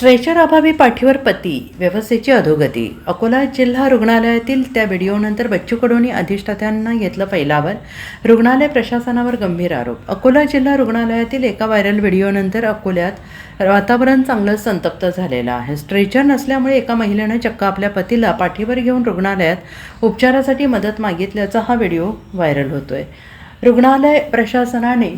Stretcher अभावी पाठीवर पती व्यवस्थेची अधोगती. अकोला जिल्हा रुग्णालयातील त्या व्हिडिओनंतर बच्चू कडूंनी अधिष्ठात्यांना घेतलं फैलावर. रुग्णालय प्रशासनावर गंभीर आरोप. अकोला जिल्हा रुग्णालयातील एका व्हायरल व्हिडिओनंतर अकोल्यात वातावरण चांगलंच संतप्त झालेलं आहे. स्ट्रेचर नसल्यामुळे एका महिलेनं चक्क आपल्या पतीला पाठीवर घेऊन रुग्णालयात उपचारासाठी मदत मागितल्याचा हा व्हिडिओ व्हायरल होतोय. रुग्णालय प्रशासनाने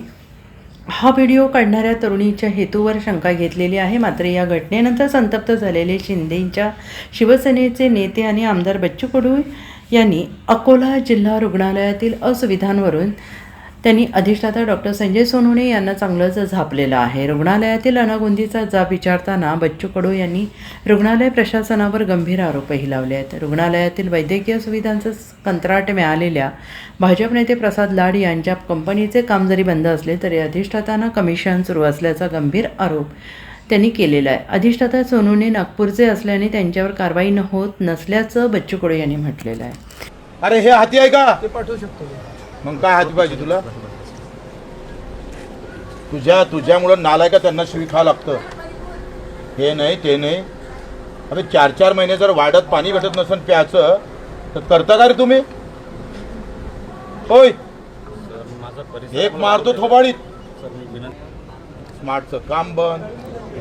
हा व्हिडिओ काढणाऱ्या तरुणीच्या हेतूवर शंका घेतलेली आहे. मात्र या घटनेनंतर संतप्त झालेले शिंदेंच्या शिवसेनेचे नेते आणि आमदार बच्चू कडू यांनी अकोला जिल्हा रुग्णालयातील असुविधांवरून त्यांनी अधिष्ठाता डॉक्टर संजय सोनवणे यांना चांगलंच झापलेलं आहे. रुग्णालयातील अनागोंदीचा जाब विचारताना बच्चू कडू यांनी रुग्णालय प्रशासनावर गंभीर आरोपही लावले आहेत. रुग्णालयातील वैद्यकीय सुविधांचं कंत्राट मिळालेल्या भाजप नेते प्रसाद लाड यांच्या कंपनीचे काम जरी बंद असले तरी अधिष्ठातांना कमिशन सुरू असल्याचा गंभीर आरोप त्यांनी केलेला आहे. अधिष्ठाता सोनवणे नागपूरचे असल्याने त्यांच्यावर कारवाई होत नसल्याचं बच्चू कडू यांनी म्हटलेलं आहे. अरे हे हाती आहे का? ते पाठवू शकतो. मग काय हाती पाहिजे तुला? तुझ्यामुळं नालायका त्यांना शिवी खावं लागतं. हे नाही ते नाही. अरे 4-4 महिने जर वाढत पाणी भेटत नसेल प्यायचं तर करता का रे तुम्ही? होय एक मारतो थोबाडीत. स्मार्टचं काम बंद,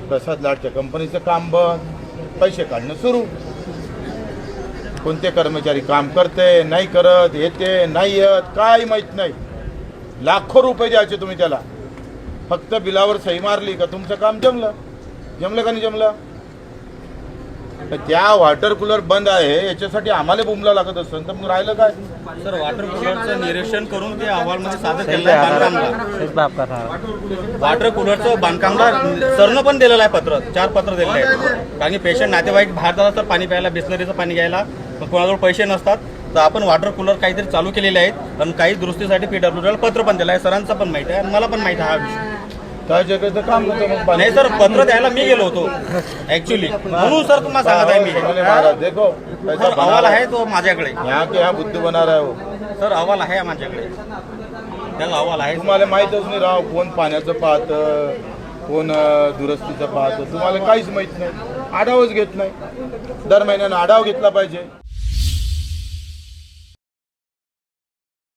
प्रसाद लाडच्या कंपनीचं काम बंद, पैसे काढणं सुरू. कोणते कर्मचारी काम करते नाही करत, येते नाही येत, काय माहीत नाही. लाखो रुपये द्यायचे तुम्ही त्याला. फक्त बिलावर सही मारली का तुमचं काम जमलं का नाही जमलं? त्या वॉटर कूलर बंद आहे याच्यासाठी आम्हाला बोंबला लागत असतं तर मग राहिलं काय? सर वॉटर कूलरचं निरीक्षण करून ते अहवालमध्ये सादर केलं आहे बांधकामला. वॉटर कूलरचं बांधकामला सरनं पण दिलेलं आहे पत्र, 4 पत्र दिलेलं आहे. कारण की पेशंट नातेवाईक बाहेर जातात तर पाणी प्यायला, बिस्लरीचं पाणी घ्यायला कोणाजवळ पैसे नसतात तर आपण वॉटर कूलर काहीतरी चालू केलेले आहेत आणि काही दुरुस्तीसाठी PWDला पत्र पण दिलं आहे. सरांचं पण माहिती आहे आणि मला पण माहिती आहे हा विषय. त्या जगाचं काम होतं. नाही सर, पत्र द्यायला मी गेलो होतो ऍक्च्युली, म्हणून सर तुम्हाला सांगत आहे मी. देखो सर अहवाल आहे तो माझ्याकडे. यहाँ के यहाँ बुद्धी बना रहा है वो. सर अहवाल आहे माझ्याकडे, त्याला अहवाल आहे. तुम्हाला माहीतच नाही राव कोण पाण्याचं पाहतं, कोण दुरुस्तीचं पाहतं. तुम्हाला काहीच माहीत नाही. आढावाच घेत नाही. दर महिन्यानं आढावा घेतला पाहिजे.